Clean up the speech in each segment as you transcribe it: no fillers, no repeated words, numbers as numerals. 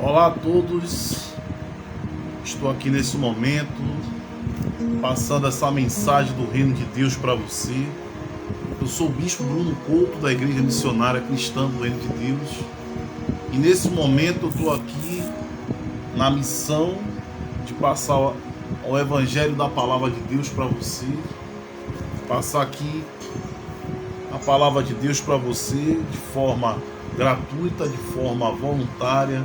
Olá a todos, estou aqui nesse momento passando essa mensagem do Reino de Deus para você. Eu sou o Bispo Bruno Couto, da Igreja Missionária Cristã do Reino de Deus, e nesse momento eu estou aqui na missão de passar o Evangelho da Palavra de Deus para você, passar aqui a Palavra de Deus para você de forma gratuita, de forma voluntária,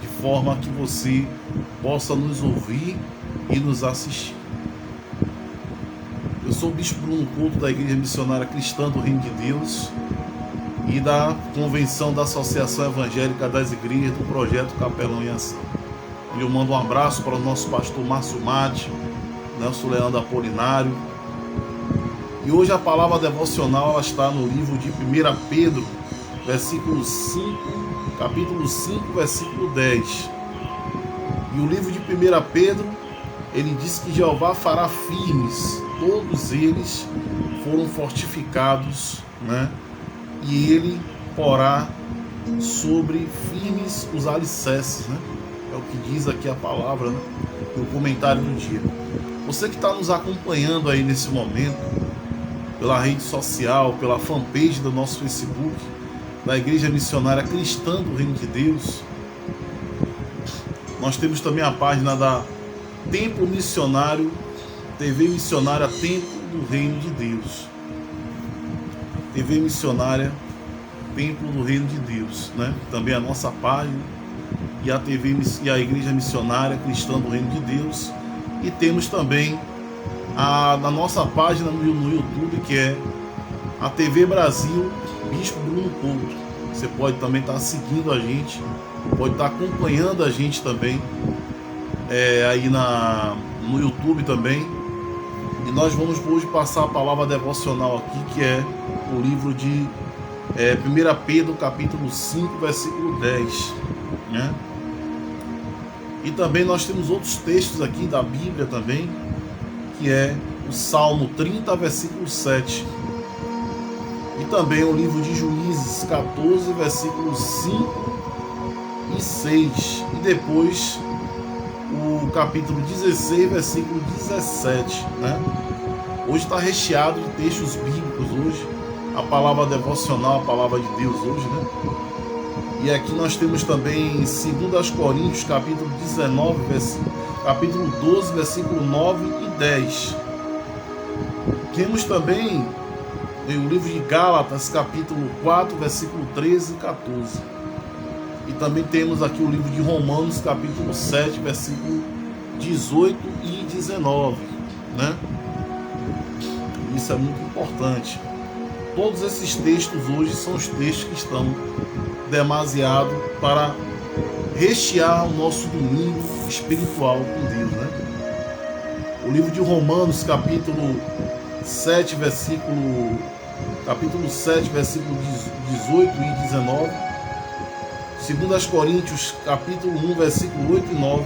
de forma que você possa nos ouvir e nos assistir. Eu sou o Bispo Bruno Couto, da Igreja Missionária Cristã do Reino de Deus e da Convenção da Associação Evangélica das Igrejas do Projeto Capelão em Ação. E eu mando um abraço para o nosso pastor Márcio Mate, Nelson Leandro Apolinário. E hoje a palavra devocional ela está no livro de 1 Pedro, versículo 5, capítulo 5, versículo 10. E o livro de 1 Pedro, ele diz que Jeová fará firmes, todos eles foram fortificados, né? E ele porá sobre firmes os alicerces, né? É o que diz aqui a palavra, né? No comentário do dia. Você que está nos acompanhando aí nesse momento, pela rede social, pela fanpage do nosso Facebook, da Igreja Missionária Cristã do Reino de Deus. Nós temos também a página da Templo Missionário, TV Missionária Templo do Reino de Deus. TV Missionária Templo do Reino de Deus, né? Também a nossa página e a TV e a Igreja Missionária Cristã do Reino de Deus. E temos também na nossa página no YouTube, que é a TV Brasil Bispo Bruno Couto. Você pode também estar seguindo a gente, pode estar acompanhando a gente também aí no YouTube também. E nós vamos hoje passar a palavra devocional aqui, que é o livro de 1 Pedro, capítulo 5, versículo 10, né? E também nós temos outros textos aqui da Bíblia também, que é o Salmo 30, versículo 7. E também o livro de Juízes 14, versículos 5 e 6. E depois o capítulo 16, versículo 17, né? Hoje está recheado de textos bíblicos hoje. A palavra devocional, a palavra de Deus hoje, né? E aqui nós temos também 2 Coríntios, capítulo 19, capítulo 12, versículo 9 e 10. Temos também o livro de Gálatas, capítulo 4, versículo 13 e 14. E também temos aqui o livro de Romanos, capítulo 7, versículo 18 e 19, né? Isso é muito importante. Todos esses textos hoje são os textos que estão demasiado para rechear o nosso domingo espiritual com Deus, né? O livro de Romanos, capítulo 7, versículo 18 e 19. 2 Coríntios, capítulo 1, versículo 8 e 9.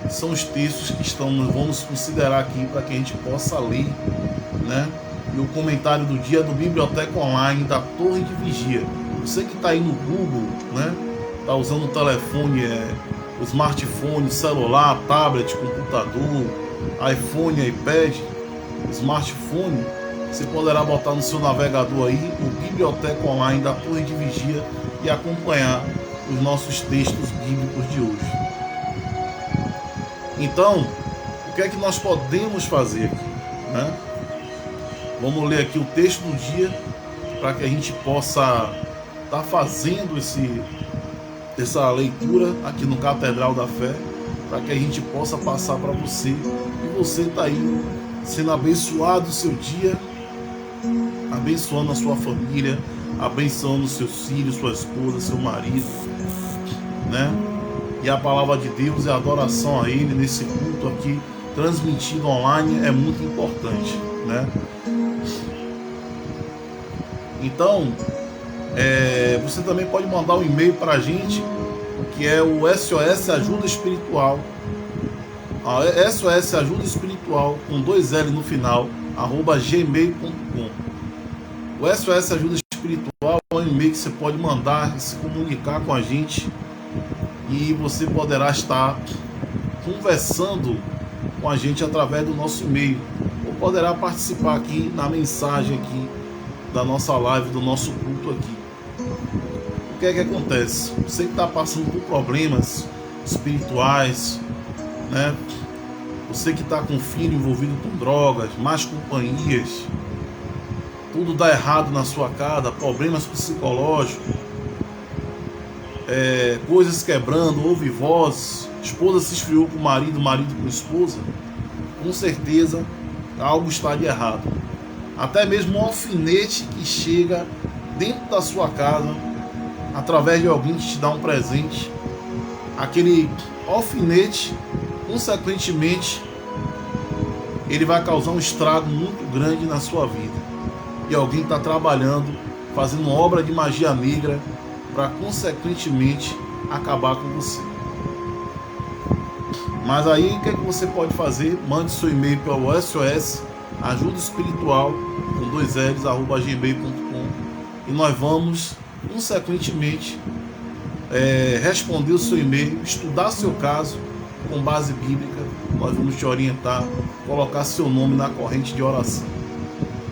São os textos que vamos considerar aqui para que a gente possa ler, né? E o comentário do dia do Biblioteca Online da Torre de Vigia. Você que está aí no Google, né? Está usando o telefone, o smartphone, celular, tablet, computador, iPhone, iPad, smartphone, você poderá botar no seu navegador aí o Biblioteca Online da Torre de Vigia e acompanhar os nossos textos bíblicos de hoje. Então, o que é que nós podemos fazer aqui, né? Vamos ler aqui o texto do dia para que a gente possa estar fazendo essa leitura aqui no Catedral da Fé, para que a gente possa passar para você e você está aí sendo abençoado o seu dia, abençoando a sua família, abençoando seus filhos, sua esposa, seu marido, né? E a palavra de Deus e a adoração a Ele nesse culto aqui transmitido online é muito importante, né? Então, você também pode mandar um e-mail para a gente, que é o SOS Ajuda Espiritual, SOS Ajuda Espiritual, com 2 L no final, @gmail.com. O SOS Ajuda Espiritual é um e-mail que você pode mandar e se comunicar com a gente e você poderá estar conversando com a gente através do nosso e-mail, ou poderá participar aqui na mensagem aqui da nossa live, do nosso culto aqui. O que é que acontece? Você que está passando por problemas espirituais, né? Você que está com filho envolvido com drogas, más companhias, tudo dá errado na sua casa, problemas psicológicos, coisas quebrando, ouve vozes, esposa se esfriou com o marido com a esposa, com certeza algo está de errado. Até mesmo um alfinete que chega dentro da sua casa através de alguém que te dá um presente, aquele alfinete, consequentemente, ele vai causar um estrago muito grande na sua vida. E alguém está trabalhando, fazendo obra de magia negra para, consequentemente, acabar com você. Mas aí, o que é que você pode fazer? Mande seu e-mail para o SOS Ajuda Espiritual com 2 L's @gmail.com, e nós vamos, consequentemente, responder o seu e-mail, estudar seu caso com base bíblica. Nós vamos te orientar, colocar seu nome na corrente de oração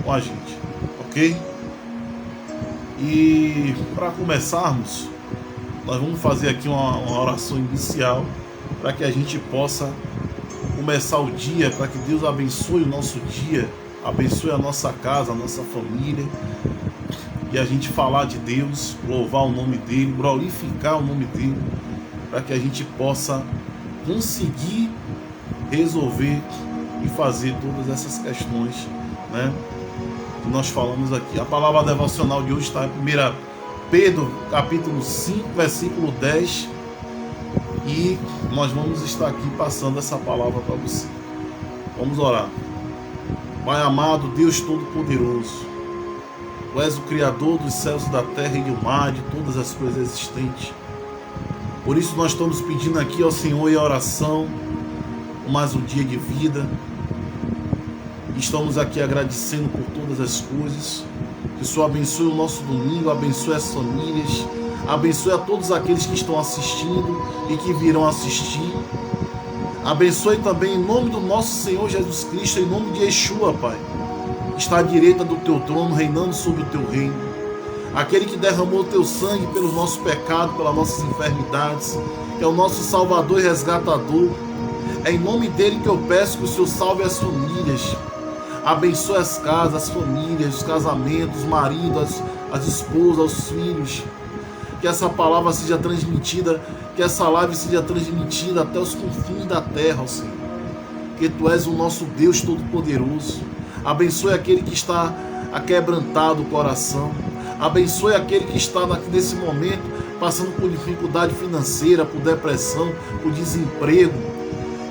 com a gente, ok? E para começarmos, nós vamos fazer aqui uma oração inicial para que a gente possa começar o dia, para que Deus abençoe o nosso dia, abençoe a nossa casa, a nossa família, e a gente falar de Deus, louvar o nome dele, glorificar o nome dele, para que a gente possa conseguir resolver e fazer todas essas questões, né, que nós falamos aqui. A palavra devocional de hoje está em 1 Pedro, capítulo 5, versículo 10, e nós vamos estar aqui passando essa palavra para você. Vamos orar. Pai amado, Deus Todo-Poderoso, Tu és o Criador dos céus e da terra e do mar, de todas as coisas existentes. Por isso nós estamos pedindo aqui ao Senhor, em oração, mais um dia de vida. Estamos aqui agradecendo por todas as coisas. Que o Senhor abençoe o nosso domingo, abençoe as famílias, abençoe a todos aqueles que estão assistindo e que virão assistir. Abençoe também em nome do nosso Senhor Jesus Cristo, em nome de Yeshua, Pai, que está à direita do Teu trono, reinando sobre o Teu reino. Aquele que derramou o Teu sangue pelos nossos pecados, pelas nossas enfermidades, que é o nosso Salvador e Resgatador. É em nome dele que eu peço que o Senhor salve as famílias. Abençoe as casas, as famílias, os casamentos, os maridos, as esposas, os filhos. Que essa palavra seja transmitida, que essa live seja transmitida até os confins da terra, ó Senhor. Que Tu és o nosso Deus Todo-Poderoso. Abençoe aquele que está aquebrantado o coração. Abençoe aquele que está nesse momento passando por dificuldade financeira, por depressão, por desemprego.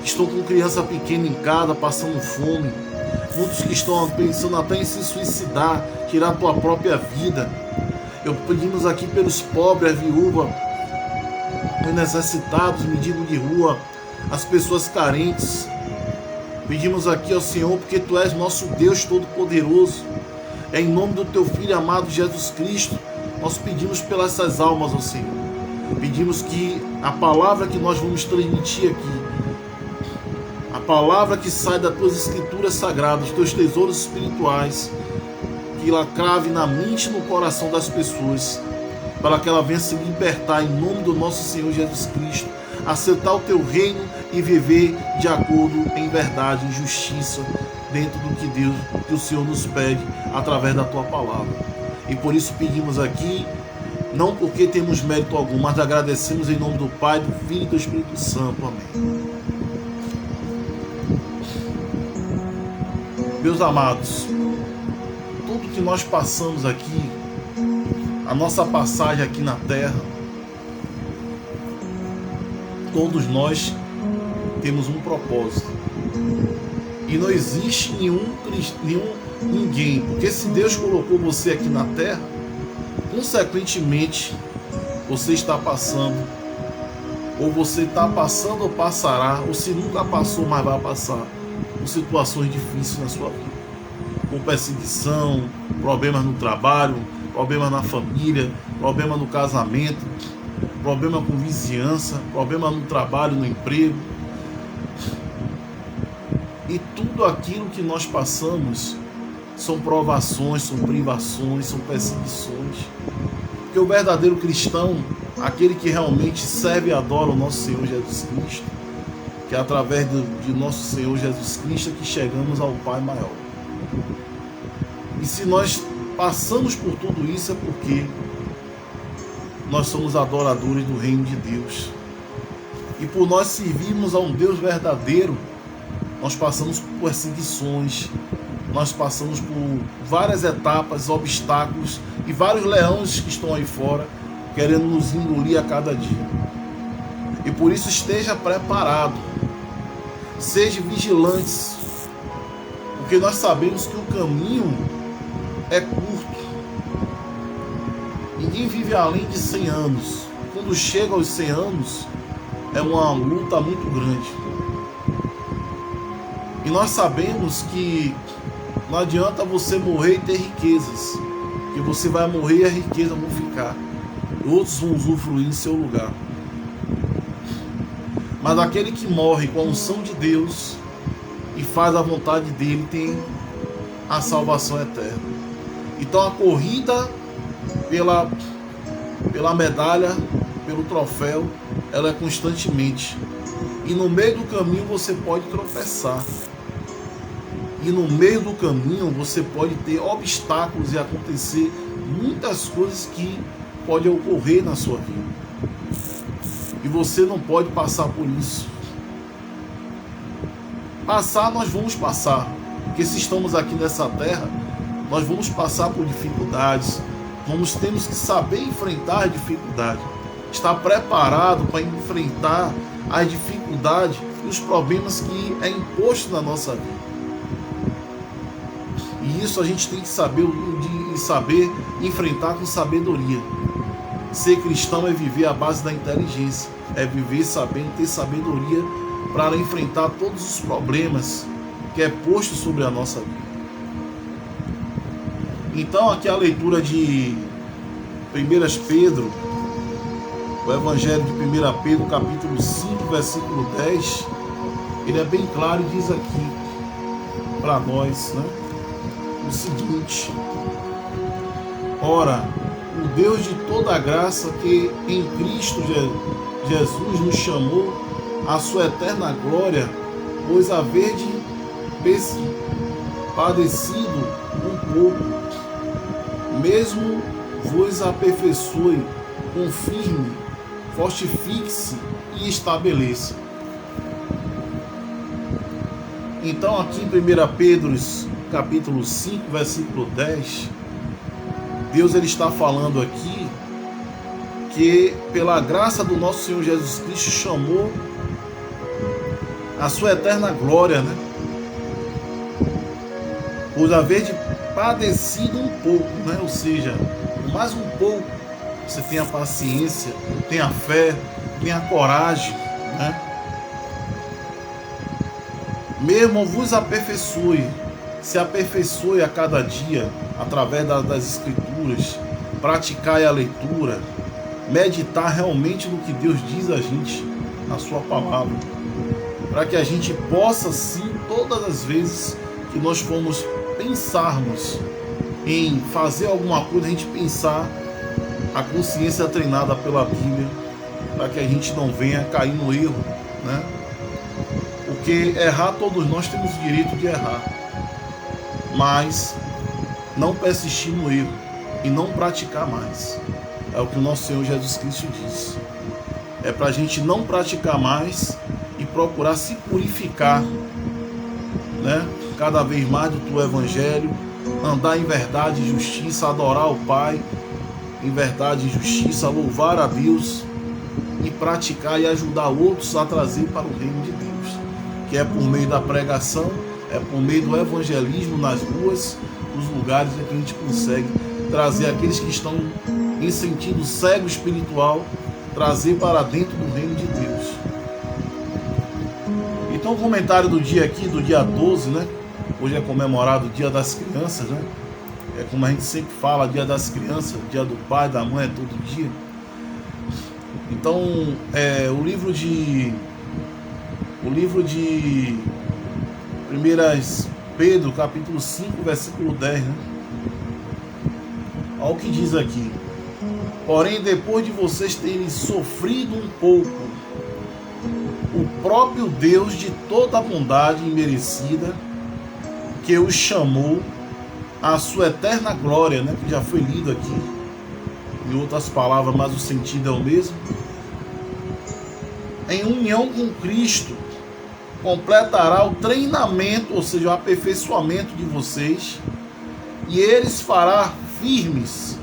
Estou com criança pequena em casa, passando fome. Muitos que estão pensando até em se suicidar, tirar a tua própria vida. Eu pedimos aqui pelos pobres, as viúvas, os necessitados, mendigos de rua, as pessoas carentes. Pedimos aqui ao Senhor, porque Tu és nosso Deus Todo-Poderoso. É em nome do Teu Filho amado Jesus Cristo, nós pedimos pelas essas almas, ó Senhor. Pedimos que a palavra que nós vamos transmitir aqui, a palavra que sai das Tuas Escrituras Sagradas, Teus tesouros espirituais, que ela crave na mente e no coração das pessoas, para que ela venha se libertar em nome do nosso Senhor Jesus Cristo, aceitar o Teu reino e viver de acordo em verdade, em justiça, dentro do que Deus, que o Senhor nos pede através da Tua palavra. E por isso pedimos aqui, não porque temos mérito algum, mas agradecemos em nome do Pai, do Filho e do Espírito Santo. Amém. Meus amados, tudo que nós passamos aqui, a nossa passagem aqui na terra, todos nós temos um propósito. E não existe ninguém, porque se Deus colocou você aqui na terra, consequentemente você está passando, ou você está passando ou passará, ou se nunca passou, mas vai passar, por situações difíceis na sua vida, com perseguição, problemas no trabalho, problemas na família, problemas no casamento, problema com vizinhança, problema no trabalho, no emprego. E tudo aquilo que nós passamos são provações, são privações, são perseguições. Porque o verdadeiro cristão, aquele que realmente serve e adora o nosso Senhor Jesus Cristo, que é através de nosso Senhor Jesus Cristo que chegamos ao Pai maior. E se nós passamos por tudo isso é porque nós somos adoradores do reino de Deus. E por nós servirmos a um Deus verdadeiro, nós passamos por perseguições, nós passamos por várias etapas, obstáculos e vários leões que estão aí fora querendo nos engolir a cada dia. E por isso esteja preparado, seja vigilante, porque nós sabemos que o caminho é curto. Ninguém vive além de 100 anos. Quando chega aos 100 anos, é uma luta muito grande. E nós sabemos que não adianta você morrer e ter riquezas, que você vai morrer e a riqueza vão ficar. Outros vão usufruir em seu lugar. Mas aquele que morre com a unção de Deus e faz a vontade dele tem a salvação eterna. Então a corrida pela medalha, pelo troféu, ela é constantemente. E no meio do caminho você pode tropeçar. E no meio do caminho você pode ter obstáculos e acontecer muitas coisas que podem ocorrer na sua vida. E você não pode passar por isso. Passar, nós vamos passar. Porque se estamos aqui nessa terra, nós vamos passar por dificuldades. Temos que saber enfrentar a dificuldade. Estar preparado para enfrentar as dificuldades e os problemas que é imposto na nossa vida. E isso a gente tem que saber enfrentar com sabedoria. Ser cristão é viver à base da inteligência, é viver sabendo, ter sabedoria para enfrentar todos os problemas que é posto sobre a nossa vida. Então aqui a leitura de 1 Pedro, o Evangelho de 1 Pedro, capítulo 5, versículo 10, ele é bem claro e diz aqui para nós, né, o seguinte: ora, o Deus de toda a graça que em Cristo Jesus nos chamou à sua eterna glória, pois haverdes padecido um pouco, mesmo vos aperfeiçoe, confirme, fortifique-se e estabeleça. Então aqui em 1 Pedro capítulo 5, versículo 10, Deus ele está falando aqui que pela graça do nosso Senhor Jesus Cristo chamou a sua eterna glória, né? Por haver de padecido um pouco, né? Ou seja, mais um pouco, você tem a paciência, tem a fé, tem a coragem, né? Mesmo vos aperfeiçoe, se aperfeiçoe a cada dia através das escrituras, praticar a leitura, meditar realmente no que Deus diz a gente, na sua palavra, para que a gente possa sim, todas as vezes que nós formos pensarmos em fazer alguma coisa, a gente pensar a consciência treinada pela Bíblia, para que a gente não venha cair no erro, né? Porque errar, todos nós temos o direito de errar, mas não persistir no erro e não praticar mais. É o que o nosso Senhor Jesus Cristo diz. É para a gente não praticar mais e procurar se purificar, né? Cada vez mais do teu evangelho, andar em verdade e justiça, adorar o Pai em verdade e justiça, louvar a Deus e praticar e ajudar outros a trazer para o reino de Deus, que é por meio da pregação, é por meio do evangelismo nas ruas, nos lugares em que a gente consegue trazer aqueles que estão em sentido cego espiritual, trazer para dentro do reino de Deus. Então o comentário do dia aqui, do dia 12, né? Hoje é comemorado o Dia das Crianças, né? É como a gente sempre fala, Dia das Crianças, Dia do Pai, da Mãe, é todo dia. Então, o livro de 1 Pedro, capítulo 5, versículo 10, né? Olha o que diz aqui. Porém, depois de vocês terem sofrido um pouco, o próprio Deus de toda a bondade imerecida, que os chamou à sua eterna glória, né? Que já foi lido aqui, em outras palavras, mas o sentido é o mesmo. Em união com Cristo, completará o treinamento, ou seja, o aperfeiçoamento de vocês, e Ele os fará firmes,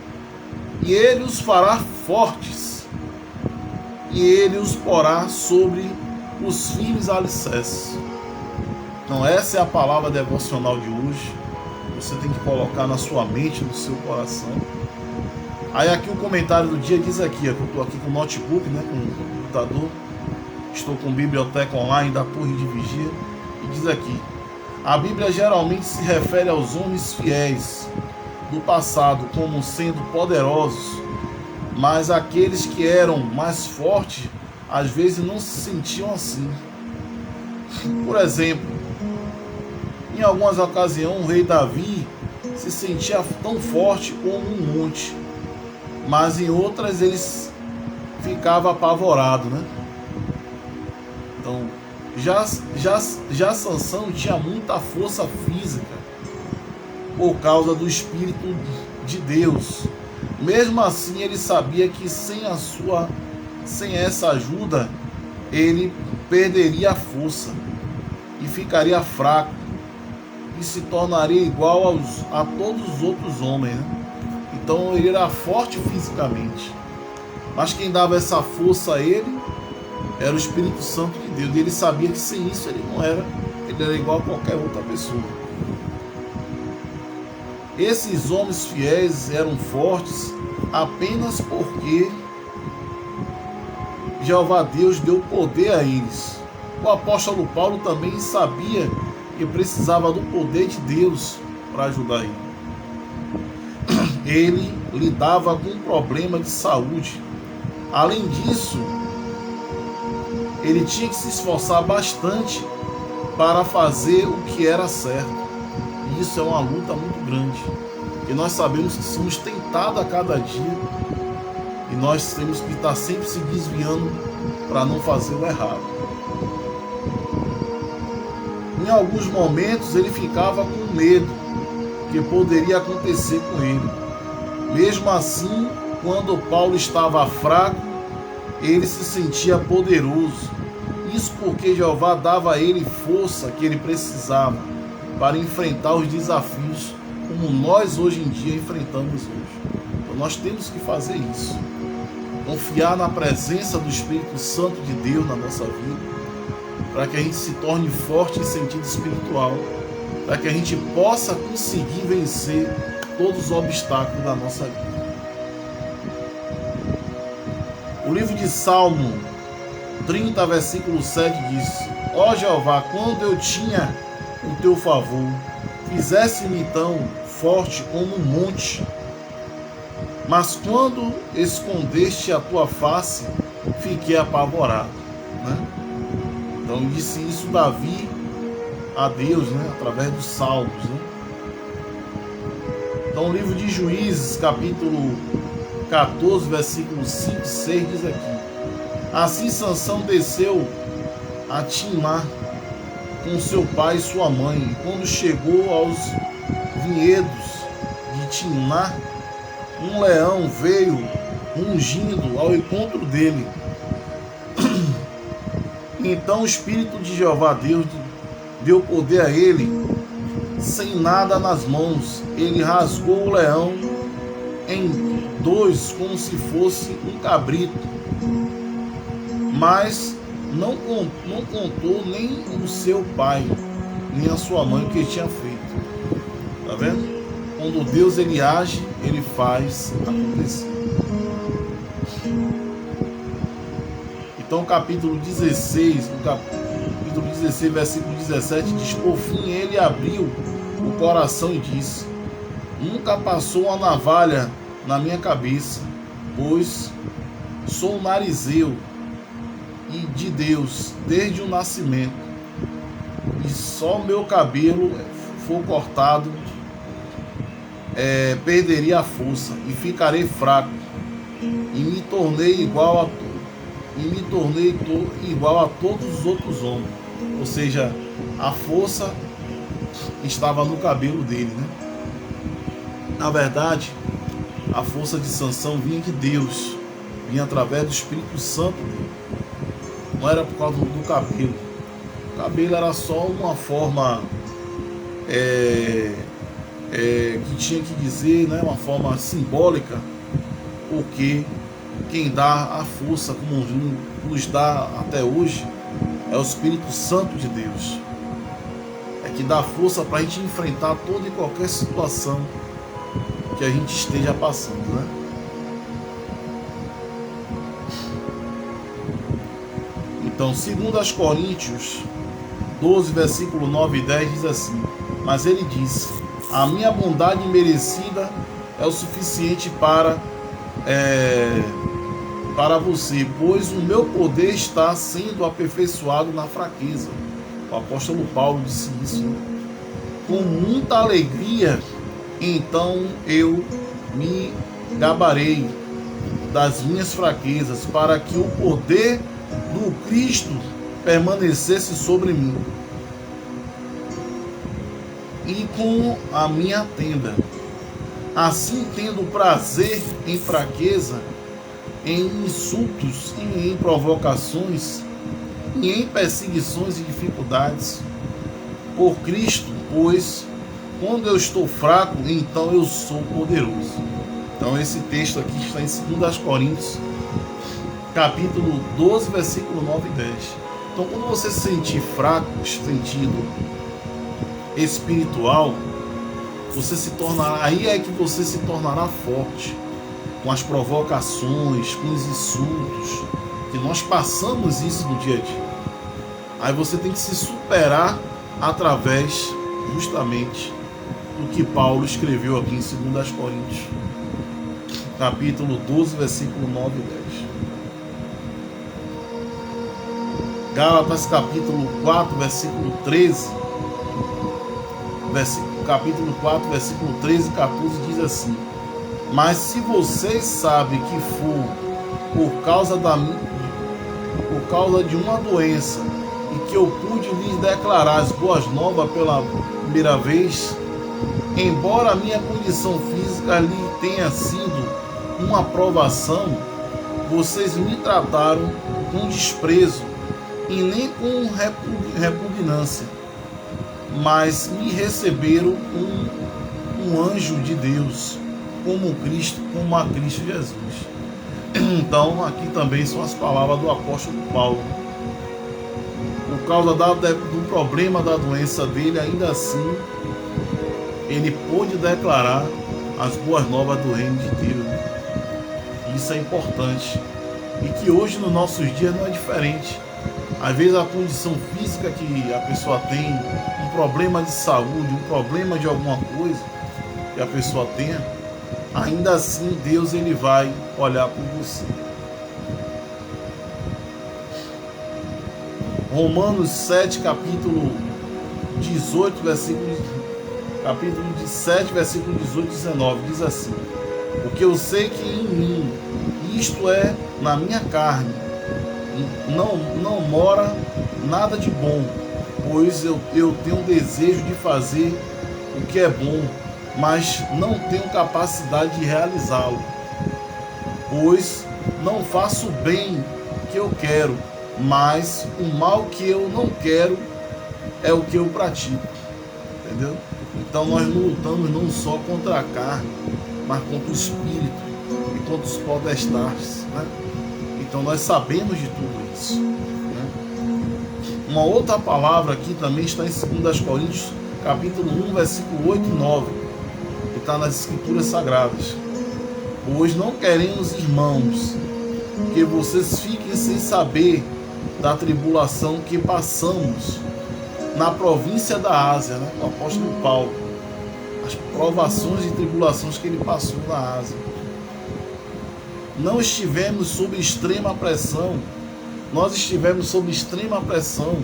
e Ele os fará fortes, e Ele os porá sobre os firmes alicerces. Então, essa é a palavra devocional de hoje. Você tem que colocar na sua mente, no seu coração. Aí aqui o comentário do dia diz aqui, eu estou aqui com o notebook, né, com o computador, estou com biblioteca online da Torre de Vigia, e diz aqui: a Bíblia geralmente se refere aos homens fiéis do passado como sendo poderosos, mas aqueles que eram mais fortes às vezes não se sentiam assim. Por exemplo, em algumas ocasiões o rei Davi se sentia tão forte como um monte, mas em outras ele ficava apavorado, né? Então, já Sansão tinha muita força física por causa do Espírito de Deus. Mesmo assim, ele sabia que sem essa ajuda, ele perderia a força e ficaria fraco e se tornaria igual a todos os outros homens, né? Então ele era forte fisicamente, mas quem dava essa força a ele era o Espírito Santo de Deus, e ele sabia que sem isso ele não era, ele era igual a qualquer outra pessoa. Esses homens fiéis eram fortes apenas porque Jeová Deus deu poder a eles. O apóstolo Paulo também sabia que precisava do poder de Deus para ajudar ele. Ele lidava com um problema de saúde. Além disso, ele tinha que se esforçar bastante para fazer o que era certo. E isso é uma luta muito grande, porque nós sabemos que somos tentados a cada dia e nós temos que estar sempre se desviando para não fazer o errado. Em alguns momentos ele ficava com medo que poderia acontecer com ele. Mesmo assim, quando Paulo estava fraco, ele se sentia poderoso. Isso porque Jeová dava a ele força que ele precisava para enfrentar os desafios como nós hoje em dia enfrentamos hoje. Então nós temos que fazer isso. Confiar na presença do Espírito Santo de Deus na nossa vida, para que a gente se torne forte em sentido espiritual, para que a gente possa conseguir vencer todos os obstáculos da nossa vida. O livro de Salmo 30, versículo 7 diz: ó Jeová, quando eu tinha o teu favor, fizesse-me tão forte como um monte, mas quando escondeste a tua face, fiquei apavorado, né? Então disse isso Davi a Deus, né? Através dos salmos, né? Então o livro de Juízes, capítulo 14, versículos 5 e 6 diz aqui: assim Sansão desceu a Timná com seu pai e sua mãe, e quando chegou aos vinhedos de Timná, um leão veio rugindo ao encontro dele. Então o Espírito de Jeová Deus deu poder a ele, sem nada nas mãos. Ele rasgou o leão em dois, como se fosse um cabrito, mas não contou nem o seu pai, nem a sua mãe o que ele tinha feito. Tá vendo? Quando Deus ele age, ele faz acontecer. Então capítulo 16, versículo 17 diz: por fim ele abriu o coração e disse: nunca passou uma navalha na minha cabeça, pois Sou narizeu e de Deus desde o nascimento, e só meu cabelo for cortado, perderia a força e ficarei fraco, e me tornei igual a todos os outros homens. Ou seja, a força estava no cabelo dele, né? Na verdade, a força de Sansão vinha de Deus, vinha através do Espírito Santo dele. Não era por causa do cabelo. O cabelo era só uma forma que tinha que dizer, né, uma forma simbólica, porque quem dá a força, como nos dá até hoje, é o Espírito Santo de Deus. É que dá força para a gente enfrentar toda e qualquer situação que a gente esteja passando, né? Então, segundo aos Coríntios 12, versículo 9 e 10, diz assim: mas ele disse: a minha bondade merecida é o suficiente para você, pois o meu poder está sendo aperfeiçoado na fraqueza. O apóstolo Paulo disse isso, né? Com muita alegria, então eu me gabarei das minhas fraquezas, para que o poder do Cristo permanecesse sobre mim. E com a minha tenda, assim tendo prazer em fraqueza, em insultos e em provocações, e em perseguições e dificuldades, por Cristo, pois quando eu estou fraco, então eu sou poderoso. Então esse texto aqui está em 2 Coríntios, capítulo 12, versículo 9 e 10. Então quando você se sentir fraco, sentido espiritual, você se tornará, aí é que você se tornará forte, com as provocações, com os insultos, que nós passamos isso no dia a dia. Aí você tem que se superar através justamente do que Paulo escreveu aqui em 2 Coríntios, capítulo 12, versículo 9 e 10. Gálatas, capítulo 4, versículo 13, capítulo 4, versículo 13 e 14, diz assim: mas se vocês sabem que for por causa de uma doença, e que eu pude lhes declarar as boas novas pela primeira vez, embora a minha condição física lhe tenha sido uma provação, vocês me trataram com desprezo e nem com repugnância, mas me receberam um anjo de Deus, como a Cristo Jesus. Então aqui também são as palavras do apóstolo Paulo. Por causa do problema da doença dele, ainda assim ele pôde declarar as boas novas do reino de Deus. Isso é importante, e que hoje nos nossos dias não é diferente. Às vezes a condição física que a pessoa tem, um problema de saúde, um problema de alguma coisa que a pessoa tenha, ainda assim Deus ele vai olhar por você. Romanos 7, capítulo 18, capítulo 7, versículo 18 e 19, diz assim: porque eu sei que em mim, isto é, na minha carne, não mora nada de bom, pois eu tenho desejo de fazer o que é bom, mas não tenho capacidade de realizá-lo. Pois não faço o bem que eu quero, mas o mal que eu não quero é o que eu pratico. Entendeu? Então nós não lutamos não só contra a carne, mas contra o espírito e contra os potestades, né? Então nós sabemos de tudo isso, né? Uma outra palavra aqui também está em 2 Coríntios, capítulo 1, versículo 8 e 9, que está nas Escrituras Sagradas. Pois não queremos, irmãos, que vocês fiquem sem saber da tribulação que passamos na província da Ásia, né? O apóstolo Paulo, as provações e tribulações que ele passou na Ásia. não estivemos sob extrema pressão. Nós estivemos sob extrema pressão,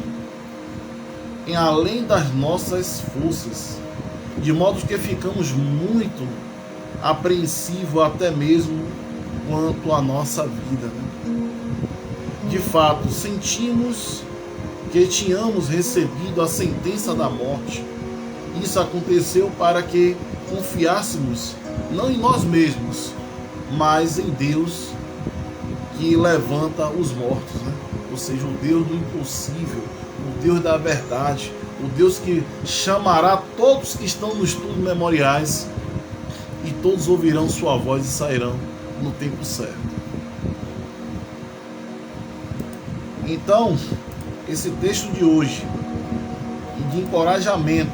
em além das nossas forças, de modo que ficamos muito apreensivos até mesmo quanto à nossa vida, né? De fato, sentimos que tínhamos recebido a sentença da morte. Isso aconteceu para que confiássemos não em nós mesmos, mas em Deus que levanta os mortos, né? Ou seja, o Deus do impossível, o Deus da verdade, o Deus que chamará todos que estão nos estudos memoriais e todos ouvirão sua voz e sairão no tempo certo. Então, esse texto de hoje, de encorajamento,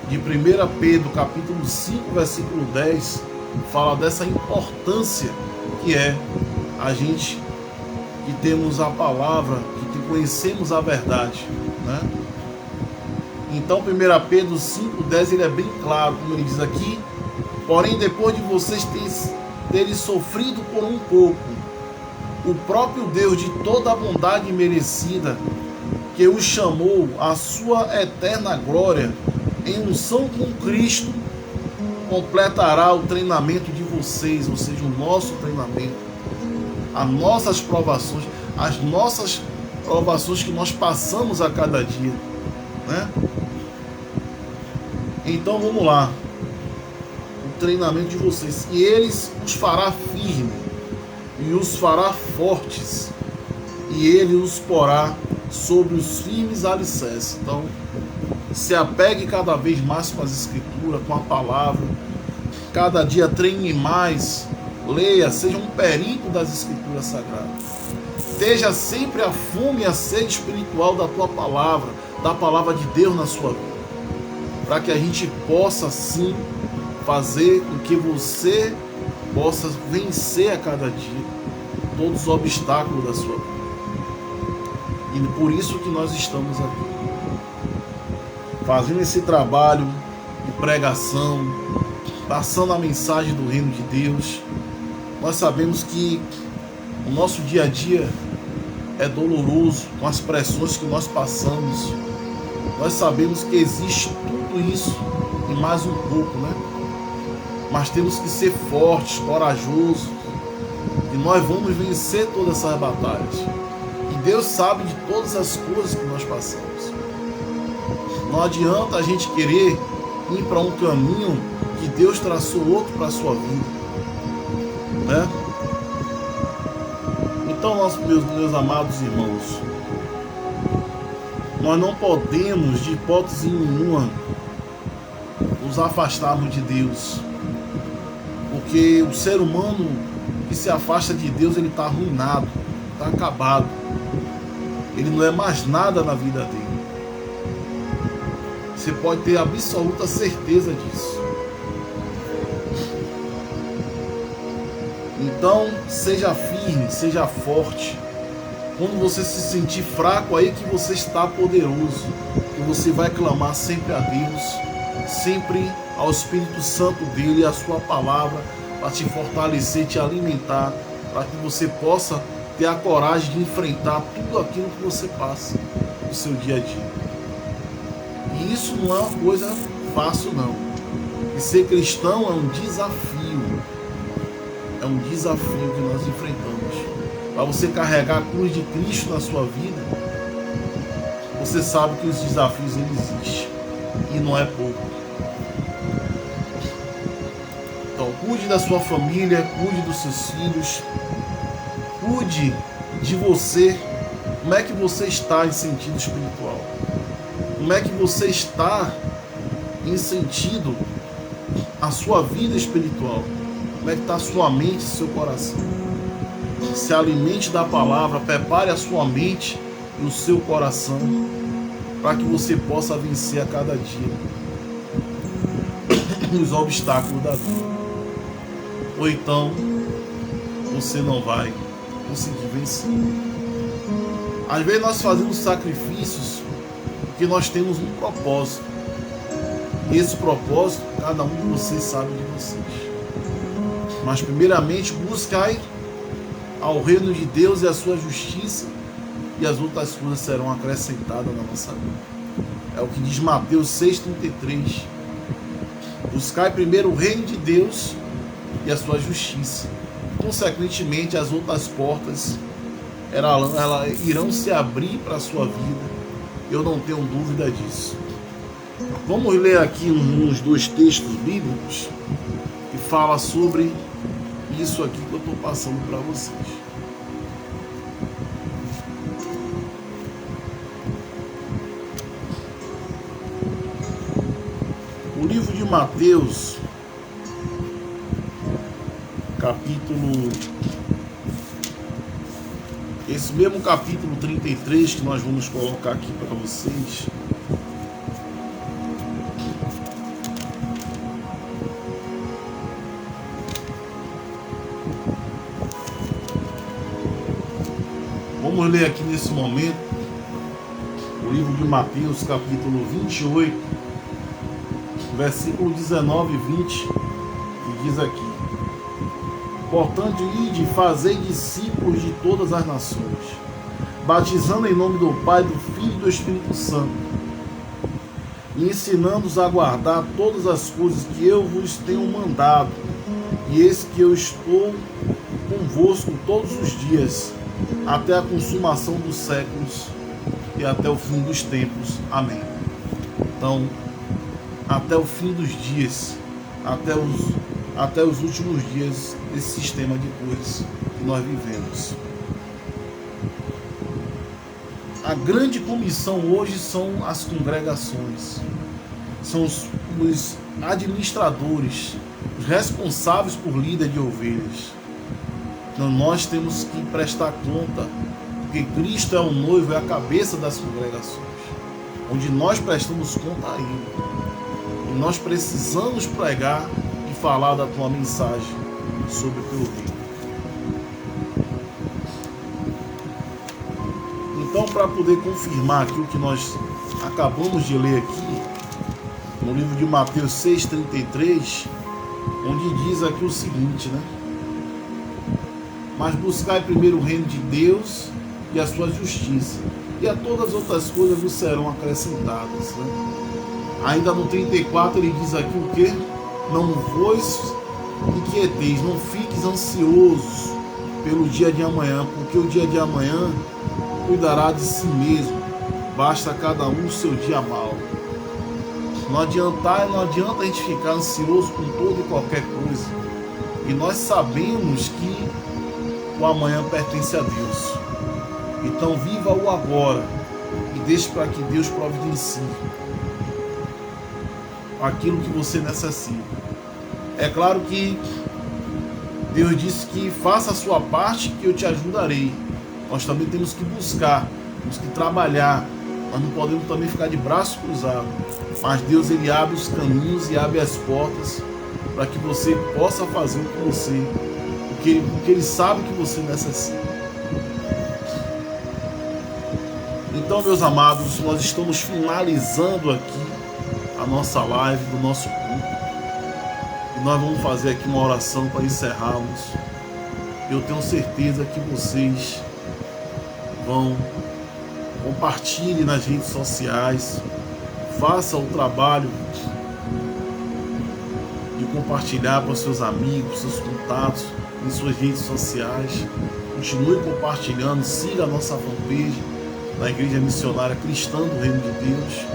de 1 Pedro, capítulo 5, versículo 10, fala dessa importância que é a gente que temos a palavra, que conhecemos a verdade, né? Então 1 Pedro 5,10 ele é bem claro, como ele diz aqui: porém depois de vocês terem sofrido por um pouco, o próprio Deus de toda a bondade merecida, que os chamou à sua eterna glória, em unção com Cristo, completará o treinamento de vocês, ou seja, o nosso treinamento, as nossas provações que nós passamos a cada dia, né? Então vamos lá, o treinamento de vocês, e eles os fará firme e os fará fortes, e ele os porá sobre os firmes alicerces. Então se apegue cada vez mais com as escrituras, com a palavra, cada dia treine mais, leia, seja um perito das escrituras sagradas, esteja sempre a fome e a sede espiritual da tua palavra, da palavra de Deus na sua vida, para que a gente possa sim fazer com que você possa vencer a cada dia todos os obstáculos da sua vida. E por isso que nós estamos aqui, fazendo esse trabalho de pregação, passando a mensagem do reino de Deus. Nós sabemos que o nosso dia a dia é doloroso, com as pressões que nós passamos. Nós sabemos que existe tudo isso e mais um pouco, né? Mas temos que ser fortes, corajosos, e nós vamos vencer todas essas batalhas. E Deus sabe de todas as coisas que nós passamos. Não adianta a gente querer ir para um caminho que Deus traçou outro para a sua vida, né? Então, meus amados irmãos, nós não podemos, de hipótese nenhuma, nos afastarmos de Deus, porque o ser humano que se afasta de Deus, ele está arruinado, está acabado, ele não é mais nada na vida dele. Você pode ter absoluta certeza disso. Então, seja firme, seja forte. Quando você se sentir fraco, aí que você está poderoso. E você vai clamar sempre a Deus, sempre ao Espírito Santo dele, a sua palavra, para te fortalecer, te alimentar, para que você possa ter a coragem de enfrentar tudo aquilo que você passa no seu dia a dia. E isso não é uma coisa fácil, não. E ser cristão é um desafio. É um desafio que nós enfrentamos. Para você carregar a cruz de Cristo na sua vida, você sabe que os desafios eles existem. E não é pouco. Então, cuide da sua família, cuide dos seus filhos, cuide de você. Como é que você está em sentido espiritual? Como é que você está em sentido a sua vida espiritual? Como é que está a sua mente e seu coração? Se alimente da palavra, prepare a sua mente e o seu coração para que você possa vencer a cada dia os obstáculos da vida. Ou então você não vai conseguir vencer. Às vezes nós fazemos sacrifícios porque nós temos um propósito. E esse propósito, cada um de vocês sabe de vocês. Mas primeiramente buscai ao reino de Deus e à sua justiça, e as outras coisas serão acrescentadas na nossa vida. É o que diz Mateus 6,33. Buscai primeiro o reino de Deus e a sua justiça. Consequentemente, as outras portas elas irão se abrir para a sua vida. Eu não tenho dúvida disso. Vamos ler aqui uns 2 textos bíblicos que fala sobre isso aqui que eu estou passando para vocês. O livro de Mateus, capítulo, esse mesmo capítulo 33 que nós vamos colocar aqui para vocês. Vamos ler aqui nesse momento o livro de Mateus, capítulo 28, versículo 19 e 20, que diz aqui: portanto, ide, fazei discípulos de todas as nações, batizando em nome do Pai, do Filho e do Espírito Santo, e ensinando-os a guardar todas as coisas que eu vos tenho mandado, e eis que eu estou convosco todos os dias, até a consumação dos séculos e até o fim dos tempos. Amém. Então, até o fim dos dias, até os últimos dias desse sistema de coisas que nós vivemos. A grande comissão hoje são as congregações, são os administradores, os responsáveis por líder de ovelhas. Então nós temos que prestar conta, porque Cristo é o noivo, é a cabeça das congregações, onde nós prestamos conta a Ele. E nós precisamos pregar e falar da tua mensagem sobre o teu reino. Então, para poder confirmar aqui o que nós acabamos de ler aqui, no livro de Mateus 6,33, onde diz aqui o seguinte, né? Mas buscai primeiro o reino de Deus e a sua justiça, e a todas as outras coisas vos serão acrescentadas, né? Ainda no 34 ele diz aqui o que? Não vos inquieteis, não fiques ansiosos pelo dia de amanhã, porque o dia de amanhã cuidará de si mesmo, basta cada um o seu dia mau. Não adianta a gente ficar ansioso com toda e qualquer coisa, e nós sabemos que o amanhã pertence a Deus. Então viva o agora e deixe para que Deus providencie aquilo que você necessita. É claro que Deus disse que faça a sua parte que eu te ajudarei. Nós também temos que buscar, temos que trabalhar. Nós não podemos também ficar de braços cruzados. Mas Deus, Ele abre os caminhos e abre as portas para que você possa fazer o que Ele sabe que você necessita. Então, meus amados, nós estamos finalizando aqui a nossa live do nosso culto. E nós vamos fazer aqui uma oração para encerrarmos. Eu tenho certeza que vocês vão compartilhar nas redes sociais, faça o trabalho de compartilhar para os seus amigos, seus contatos, em suas redes sociais. Continue compartilhando, siga a nossa fanpage da Igreja Missionária Cristã do Reino de Deus.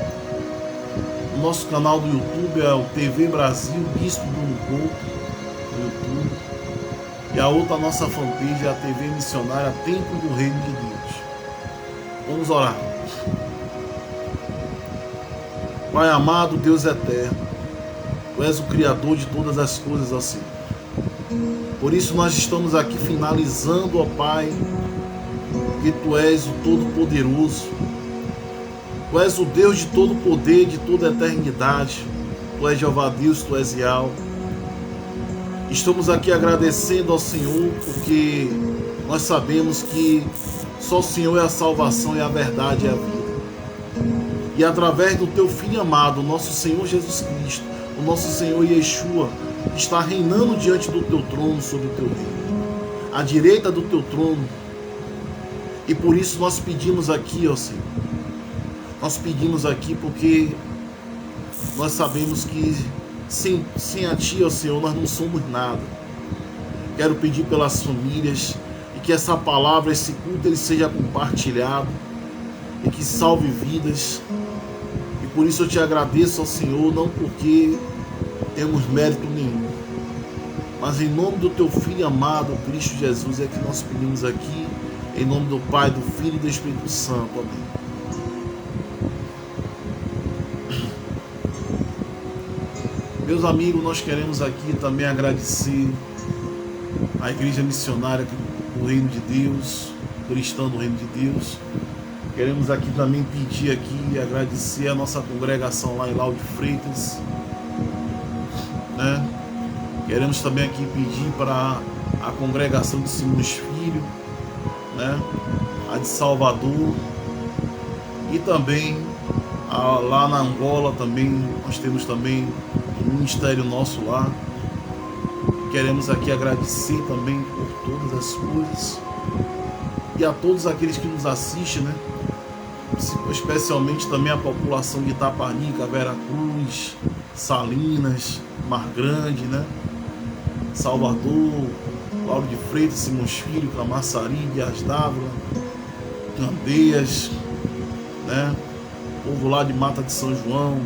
O nosso canal do YouTube é o TV Brasil Bispo Bruno Couto no YouTube. E a outra nossa fanpage é a TV Missionária Templo do Reino de Deus. Vamos orar. Pai amado, Deus eterno, Tu és o Criador de todas as coisas, ó Senhor. Por isso nós estamos aqui finalizando, ó Pai, que Tu és o Todo-Poderoso. Tu és o Deus de todo poder, de toda eternidade. Tu és Jeová Deus, Tu és Yahweh. Estamos aqui agradecendo ao Senhor, porque nós sabemos que só o Senhor é a salvação, é a verdade, é a vida. E através do Teu Filho amado, nosso Senhor Jesus Cristo, o nosso Senhor Yeshua, está reinando diante do Teu trono sobre o Teu reino. à direita do teu trono. E por isso nós pedimos aqui, ó Senhor. Nós pedimos aqui porque nós sabemos que sem a Ti, ó Senhor, nós não somos nada. Quero pedir pelas famílias e que essa palavra, esse culto, ele seja compartilhado e que salve vidas. E por isso eu te agradeço, ó Senhor, não porque temos mérito nenhum, mas em nome do Teu Filho amado, Cristo Jesus, é que nós pedimos aqui, em nome do Pai, do Filho e do Espírito Santo. Amém. Meus amigos, nós queremos aqui também agradecer a Igreja Missionária do Reino de Deus, cristã do Reino de Deus. Queremos aqui também pedir aqui e agradecer a nossa congregação lá em Lauro de Freitas, né? Queremos também aqui pedir para a congregação de Simões Filho, né? A de Salvador, e também lá na Angola também nós temos também um ministério nosso lá. Queremos aqui agradecer também por todas as coisas e a todos aqueles que nos assistem, né? Especialmente também a população de Itaparica, Vera Cruz, Salinas, Mar Grande, né? Salvador, Lauro de Freitas, Simões Filho, Camaçari, Bias d'Ávila, Candeias, né? Povo lá de Mata de São João,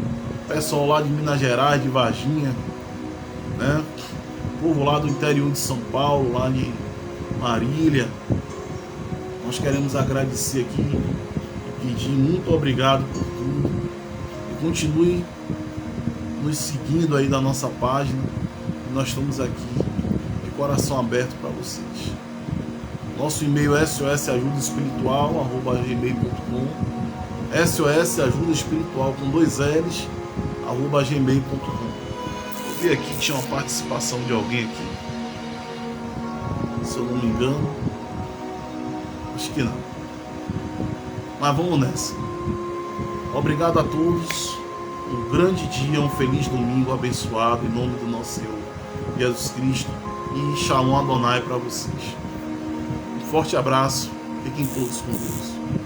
pessoal lá de Minas Gerais, de Varginha, né? Povo lá do interior de São Paulo, lá de Marília. Nós queremos agradecer aqui e pedir muito obrigado por tudo. E continue nos seguindo aí da nossa página. Nós estamos aqui de coração aberto para vocês. Nosso e-mail é sosajudaespiritual@gmail.com, sosajudaespiritual com 2 L's @gmail.com. Eu vi aqui que tinha uma participação de alguém aqui, se eu não me engano. Acho que não. Mas vamos nessa. Obrigado a todos. Um grande dia, um feliz domingo abençoado em nome do nosso Senhor Jesus Cristo. E Shalom Adonai para vocês. Um forte abraço. Fiquem todos com Deus.